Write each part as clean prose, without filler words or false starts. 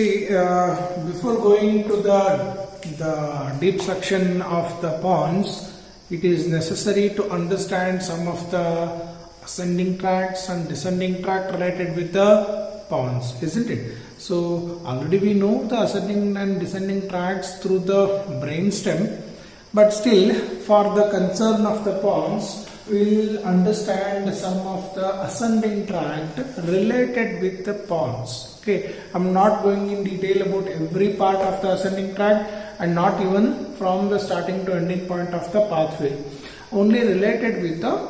See, before going to the deep section of the pons, it is necessary to understand some of the ascending tracts and descending tract related with the pons, isn't it? So already we know the ascending and descending tracts through the brainstem, but still for the concern of the pons, we will understand some of the ascending tract related with the pons. Okay, I am not going in detail about every part of the ascending tract and not even from the starting to ending point of the pathway. Only related with the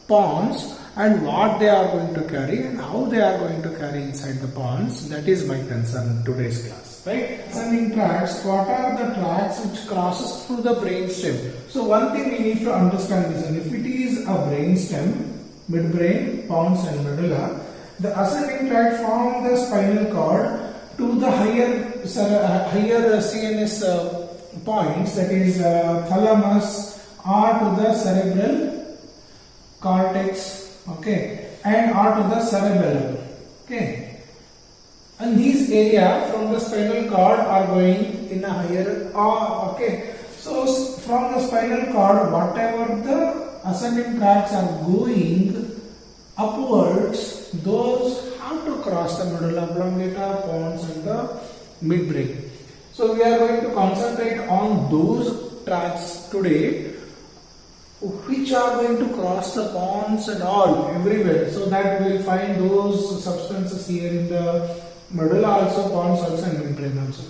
pons and what they are going to carry and how they are going to carry inside the pons. That is my concern in today's class. Right? Ascending tracts, what are the tracts which crosses through the brainstem? So one thing we need to understand is, if it is a brainstem, midbrain, pons and medulla, the ascending tract from the spinal cord to the higher CNS points, that is thalamus, or to the cerebral cortex, okay, and or to the cerebellum, okay. And these area from the spinal cord are going in a higher, okay. So from the spinal cord, whatever the ascending tracts are going upwards, those have to cross the medulla oblongata, pons and the midbrain. So we are going to concentrate on those tracts today which are going to cross the pons and all everywhere, so that we will find those substances here in the medulla also, pons also and midbrain also.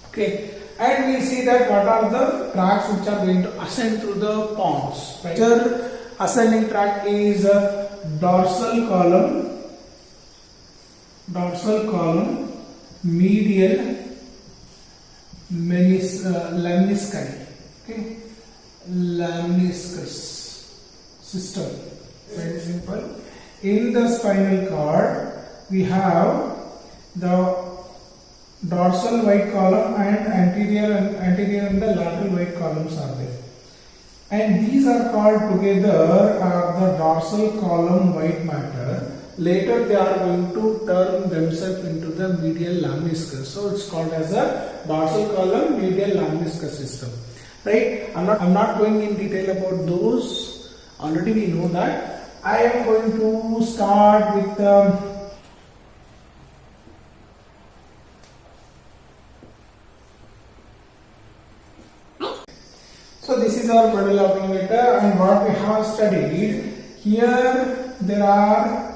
Okay, and we see that what are the tracts which are going to ascend through the pons. Right? Third ascending tract is dorsal column, medial lemnisci, okay, lemniscus system. Very simple. In the spinal cord, we have the dorsal white column and anterior and the lateral white columns are there. And these are called together the dorsal column white matter. Later they are going to turn themselves into the medial lemniscus. So it's called as a dorsal column medial lemniscus system. Right? I'm not going in detail about those. Already we know that. I am going to start with so this is our medulla oblongata, and what we have studied here, there are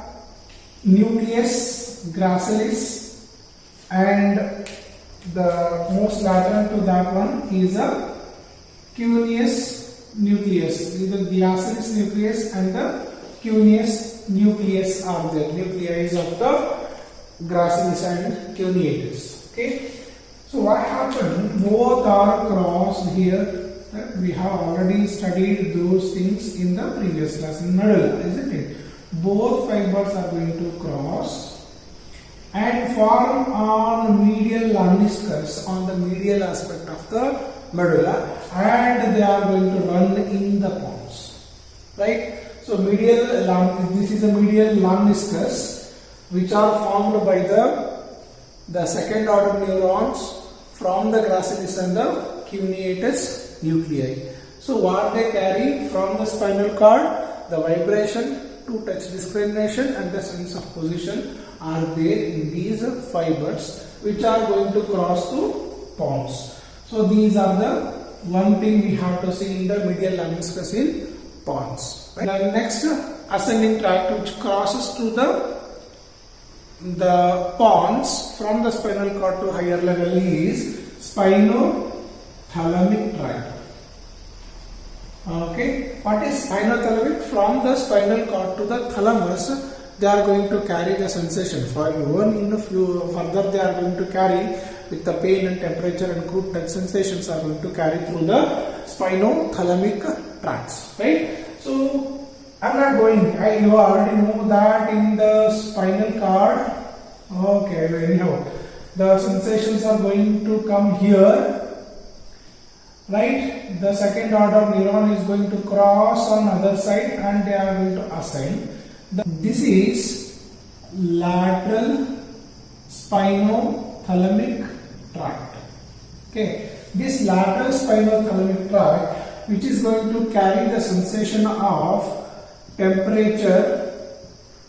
nucleus gracilis, and the most lateral to that one is a cuneus nucleus. Either gracilis nucleus and the cuneus nucleus are there. Nuclei of the gracilis and cuneatus. Okay. So what happened? Both are crossed here. We have already studied those things in the previous class in medulla, isn't it? Both fibers are going to cross and form on medial lemniscus, on the medial aspect of the medulla, and they are going to run in the pons. Right? So this is a medial lemniscus which are formed by the second order neurons from the gracilis and the cuneatus nuclei. So what they carry from the spinal cord, the vibration to touch discrimination and the sense of position are there in these fibers which are going to cross to pons. So these are the one thing we have to see in the medial lemniscus in pons. Right? The next ascending tract which crosses to the pons from the spinal cord to higher level is spinothalamic tract. Okay, what is spinothalamic? From the spinal cord to the thalamus, they are going to carry the sensation. For even in a few further, they are going to carry with the pain and temperature and crude touch sensations are going to carry through the spinothalamic tracts. Right? So I'm not going. You already know that in the spinal cord. Okay, anyhow, the sensations are going to come here. Right? The second order neuron is going to cross on other side and they are going to ascend. This is lateral spinothalamic spinothalamic tract. Okay, this lateral spinothalamic tract, which is going to carry the sensation of temperature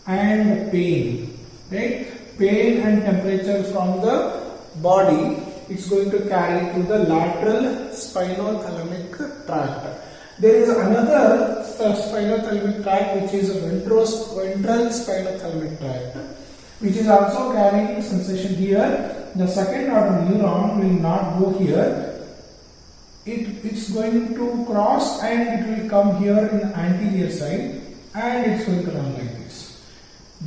and pain, right? Pain and temperature from the body, it's going to carry to the lateral spinothalamic tract. There is another spinothalamic tract which is a ventral spinothalamic tract, which is also carrying sensation here. The second order neuron will not go here. It's going to cross and it will come here in the anterior side and it's going to run like this.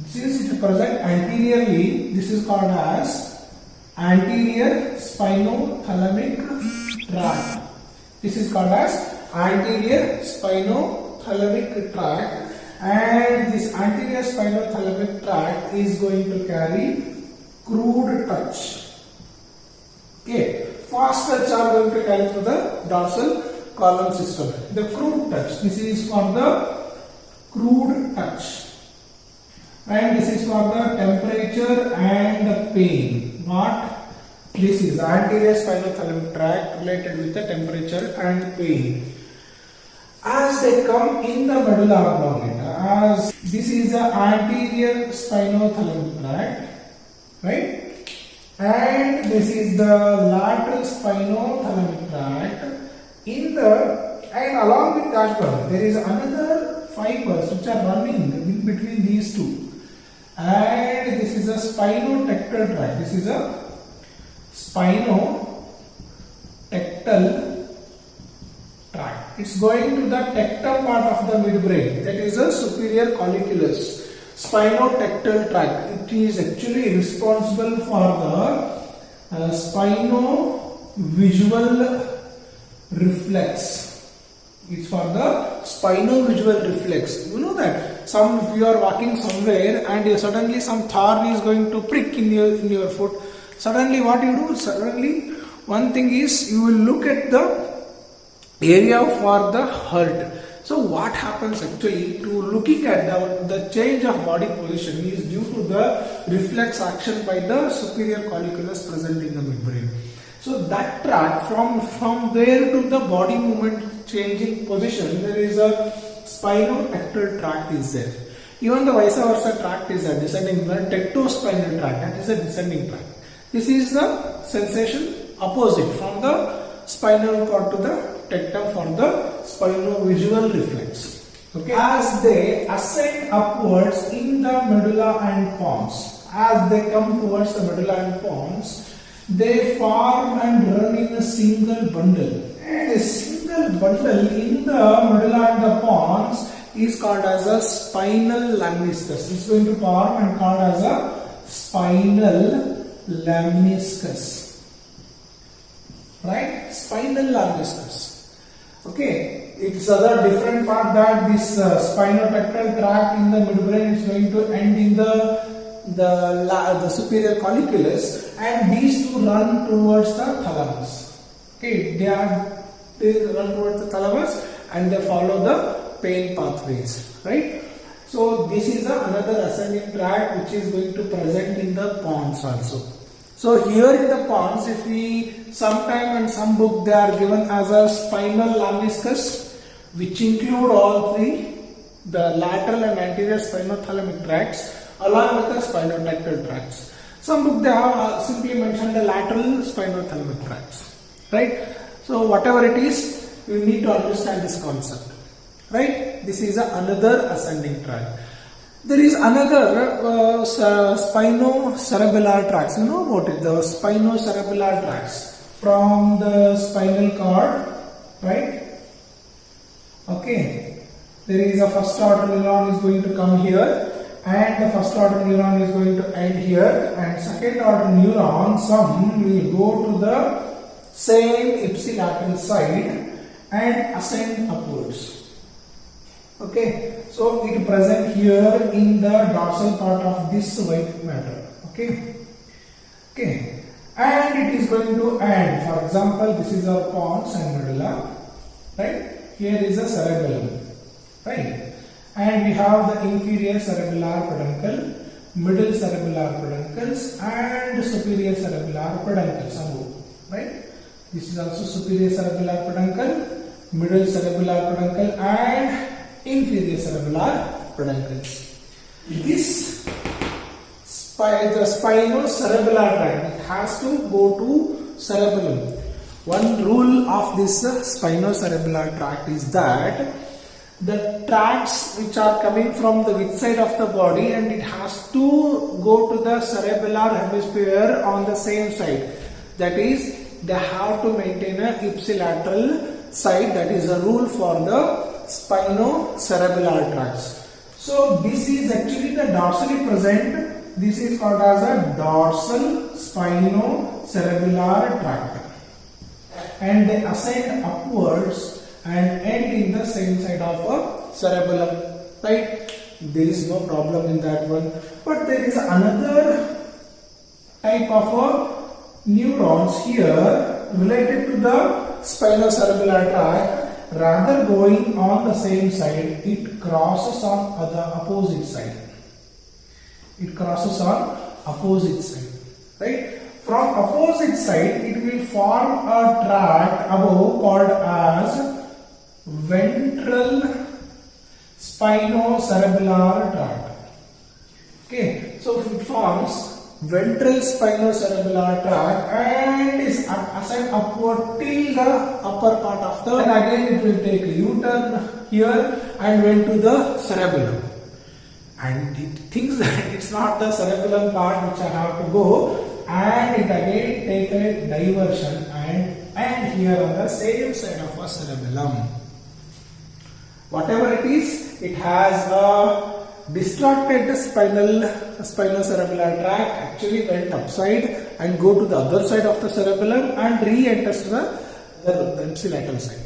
Since it is present anteriorly, this is called as anterior spinothalamic tract. This is called as anterior spinothalamic tract, and this anterior spinothalamic tract is going to carry crude touch. Okay, fast touch are going to carry through the dorsal column system. The crude touch, this is for the crude touch, and this is for the temperature and the pain. What? This is anterior spinothalamic tract related with the temperature and pain. As they come in the medulla oblongata, as this is the anterior spinothalamic tract, right? And this is the lateral spinothalamic tract. And along with that one, there is another fibers which are running in between these two. And this is a spinotectal tract. This is a spinotectal tract. It's going to the tectum part of the midbrain, that is a superior colliculus. Spinotectal tract, it is actually responsible for the spino-visual reflex. It's for the spino-visual reflex. You know that if you are walking somewhere and suddenly some thorn is going to prick in your foot, suddenly what you do? Suddenly one thing is you will look at the area for the hurt. So what happens actually to looking at the change of body position is due to the reflex action by the superior colliculus present in the midbrain. So that tract from there to the body movement changing position, there is a spinotectal tract is there. Even the vice versa tract is a descending, the tectospinal tract, that is a descending tract. This is the sensation opposite from the spinal cord to the tectum for the spino-visual reflex. Okay. As they ascend upwards in the medulla and pons, as they come towards the medulla and pons, they form and run in a single bundle. And a single bundle in the medulla and the pons is called as a spinal lemniscus. It's going to form and called as a spinal lemniscus. Right? Spinal lemniscus. Okay, it's other different part that this spinotectal tract in the midbrain is going to end in the superior colliculus, and these two run towards the thalamus. Okay, they run towards the thalamus and they follow the pain pathways, right? So this is another ascending tract which is going to present in the pons also. So here in the pons, if we sometime in some book they are given as a spinal lemniscus, which include all three, the lateral and anterior spinothalamic tracts along with the spinotectal tracts. Some book they have simply mentioned the lateral spinothalamic tracts, right? So whatever it is, you need to understand this concept, right? This is another ascending tract. There is another spinocerebellar tracts. You know about it, the spinocerebellar tracts from the spinal cord, right? Okay, there is a first order neuron is going to come here, and the first order neuron is going to end here, and second order neuron, some will go to the same ipsilateral side and ascend upwards. Okay, so it present here in the dorsal part of this white matter. Okay, and it is going to end. For example, this is our pons and medulla, right? Here is a cerebellum, right? And we have the inferior cerebellar peduncle, middle cerebellar peduncles and superior cerebellar peduncles above, right? This is also superior cerebellar peduncle, middle cerebellar peduncle and inferior cerebellar peduncles. This the spinocerebellar tract, it has to go to cerebellum. One rule of this spinocerebellar tract is that the tracts which are coming from the which side of the body, and it has to go to the cerebellar hemisphere on the same side. That is, they have to maintain a ipsilateral side. That is a rule for the spinocerebellar tracts. So this is actually the dorsally present. This is called as a dorsal spinocerebellar tract, and they ascend upwards and end in the same side of a cerebellum, right? There is no problem in that one. But there is another type of neurons here related to the spinocerebellar tract. Rather going on the same side, it crosses on the opposite side. It crosses on opposite side, right? From opposite side, it will form a tract above called as ventral spinocerebellar tract. Okay, so it forms ventral spinocerebellar tract and is ascend upward till the upper part of the, and again it will take a U-turn here and went to the cerebellum. And it thinks that it's not the cerebellum part which I have to go, and it again take a diversion and here on the same side of a cerebellum. Whatever it is, it has a distracted spinocerebellar tract, actually went upside and go to the other side of the cerebellum and re-enters the ipsilateral side.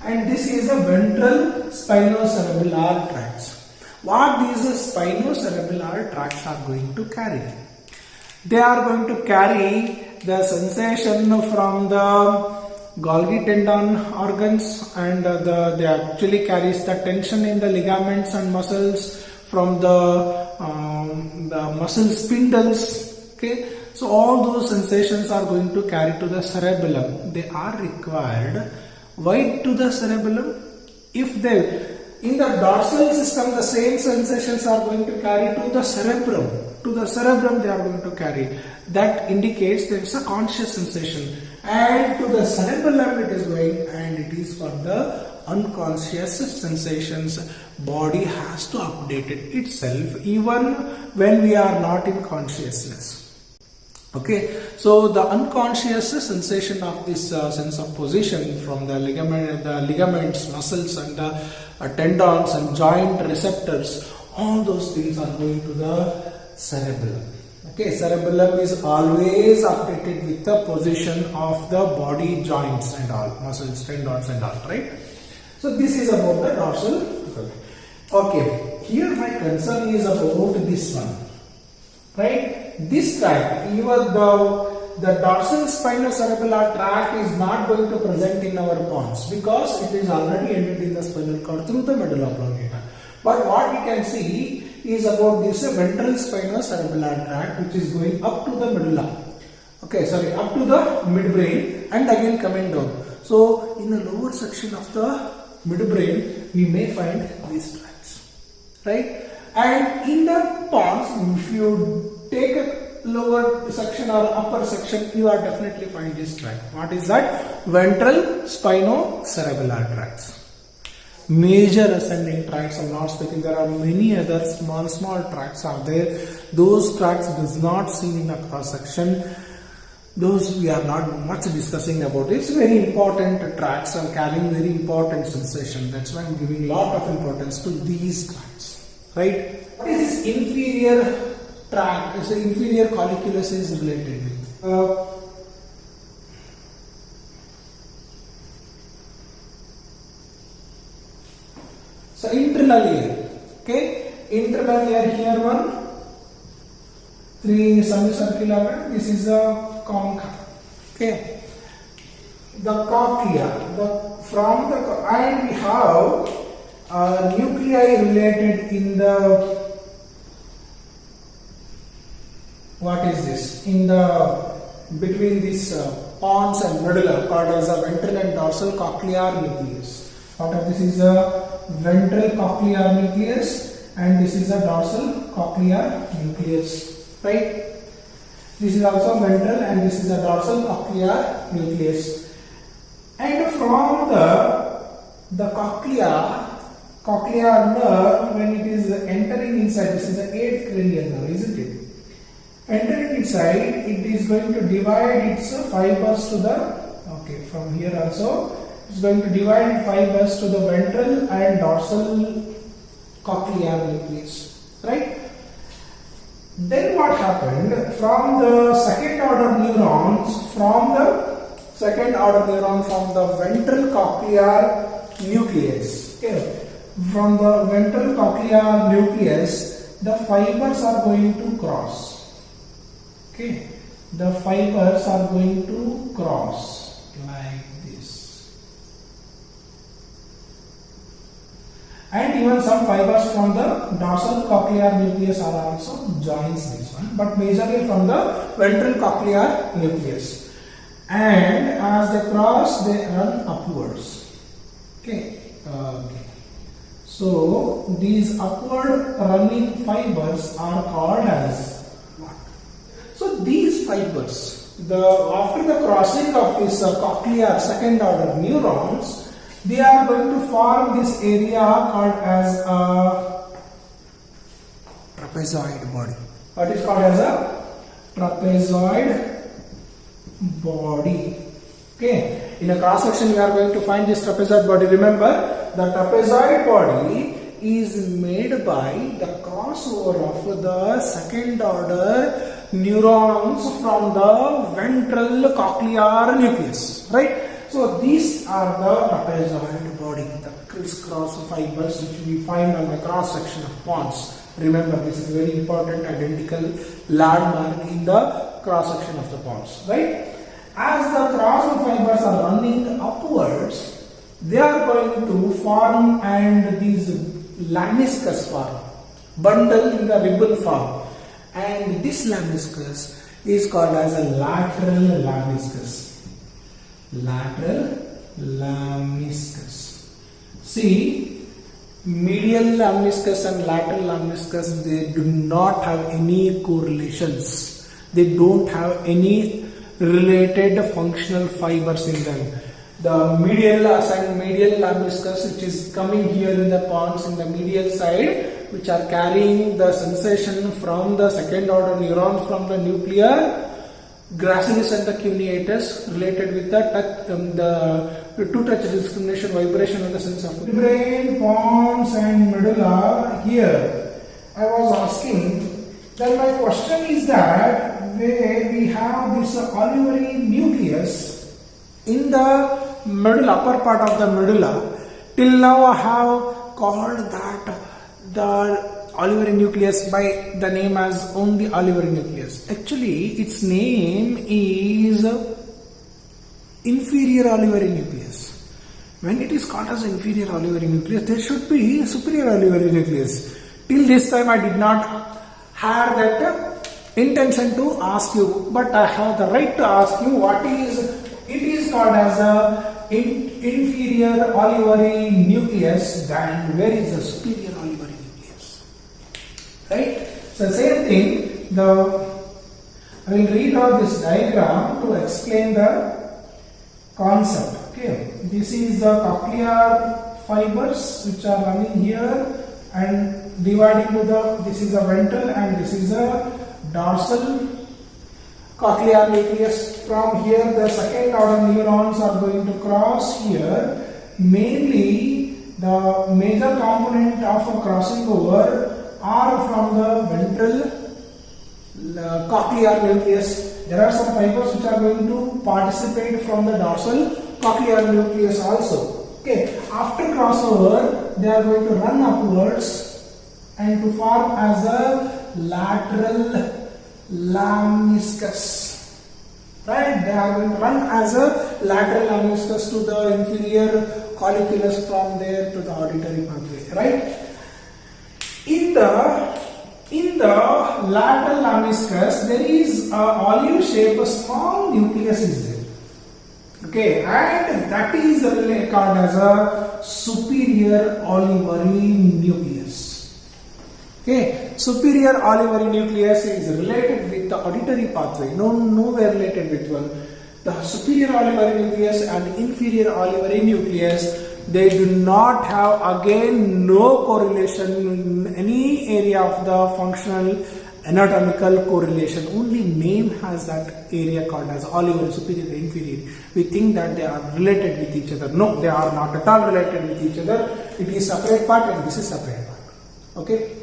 And this is a ventral spinocerebellar tracts. What these spinocerebellar tracts are going to carry? They are going to carry the sensation from the Golgi tendon organs, and they actually carries the tension in the ligaments and muscles from the muscle spindles. Okay, so all those sensations are going to carry to the cerebellum. They are required. Why to the cerebellum? If they in the dorsal system, the same sensations are going to carry to the cerebrum. To the cerebrum they are going to carry. That indicates there is a conscious sensation. And to the cerebellum it is going, and it is for the unconscious sensations. Body has to update itself even when we are not in consciousness. Okay, so the unconscious sensation of this sense of position from the ligaments, muscles and the tendons and joint receptors, all those things are going to the cerebellum. Okay, cerebellum is always updated with the position of the body joints and all, muscles, tendons and all, right? So this is about the dorsal. Okay, here my concern is about this one, right? This tract, even the dorsal spinocerebellar tract is not going to present in our pons because it is already ended in the spinal cord through the medulla oblongata. But what we can see is about this ventral spinocerebellar tract, which is going up to the medulla. Okay, sorry, up to the midbrain and again coming down. So in the lower section of the midbrain, we may find these tracts, right? And in the pons, if you take a lower section or upper section, you are definitely find this tract. What is that? Ventral spinocerebellar tracts. Major ascending tracts, I'm not speaking, there are many other small tracts are there. Those tracts is not seen in the cross section. Those we are not much discussing about. It's very important tracts are carrying very important sensation. That's why I'm giving lot of importance to these tracts, right? What is this inferior tract? Is the inferior colliculus is related with? So internal ear, okay, internal ear here one, 3 semicircular, this is a concha, okay, the cochlea, and we have nuclei related in the what is this? In the between this pons and medulla called as a ventral and dorsal cochlear nucleus. Part of this is a ventral cochlear nucleus and this is a dorsal cochlear nucleus, right? This is also ventral and this is a dorsal cochlear nucleus. And from the cochlear nerve, when it is entering inside, this is the 8th cranial nerve, isn't it? Entering inside, it is going to divide its fibers to the, from here also, it's going to divide fibers to the ventral and dorsal cochlear nucleus, right? Then what happened? From the second order neurons, from the ventral cochlear nucleus, okay? From the ventral cochlear nucleus, the fibers are going to cross. Okay, the fibers are going to cross like this, and even some fibers from the dorsal cochlear nucleus are also joins this one, but majorly from the ventral cochlear nucleus. And as they cross, they run upwards. Okay. So these upward running fibers are called as what? So these fibers, after the crossing of this cochlear second order neurons, they are going to form this area called as a trapezoid body. What is called as a trapezoid body? Okay. In a cross section, we are going to find this trapezoid body. Remember, the trapezoid body is made by the crossover of the second order neurons from the ventral cochlear nucleus, right? So these are the trapezoid body, the crisscross fibers which we find on the cross section of pons. Remember, this is very important identical landmark in the cross section of the pons, right? As the cross fibers are running upwards, they are going to form and these lamniscus form, bundle in the ribbon form, and this lamniscus is called as a lateral lamniscus. Lateral lamniscus. See, medial lamniscus and lateral lamniscus, they do not have any correlations. They don't have any related functional fibers in them. The medial lamniscus, which is coming here in the pons in the medial side, which are carrying the sensation from the second order neurons from the nuclear gracilis and the cuneatus, related with the two-touch discrimination, vibration of the sense of brain, pons and medulla. Here I was asking, then my question is that where we have this olivary nucleus in the medulla, upper part of the medulla, till now I have called that the olivary nucleus by the name as only olivary nucleus. Actually, its name is inferior olivary nucleus. When it is called as inferior olivary nucleus, there should be superior olivary nucleus. Till this time I did not have that intention to ask you, but I have the right to ask you what is it is called as a inferior olivary nucleus, then where is the superior olivary nucleus? Right? So same thing, I will read out this diagram to explain the concept. Okay, this is the cochlear fibers which are running here and dividing to this is a ventral and this is a dorsal cochlear nucleus. From here the second order neurons are going to cross here. Mainly the major component of a crossing over are from the ventral cochlear nucleus. There are some fibers which are going to participate from the dorsal cochlear nucleus also. Okay, after crossover they are going to run upwards and to form as a lateral lamniscus. Right, they are going to run as a lateral lamniscus to the inferior colliculus, from there to the auditory pathway. Right. In the in the lateral lemniscus, there is a olive shape, a small nucleus is there. Okay, and that is called as a superior olivary nucleus. Okay, superior olivary nucleus is related with the auditory pathway. Nowhere related with one. The superior olivary nucleus and inferior olivary nucleus, they do not have again no correlation in any area of the functional anatomical correlation. Only name has that area called as olivary, superior, inferior. We think that they are related with each other. No, they are not at all related with each other. It is separate part and this is separate part. Okay.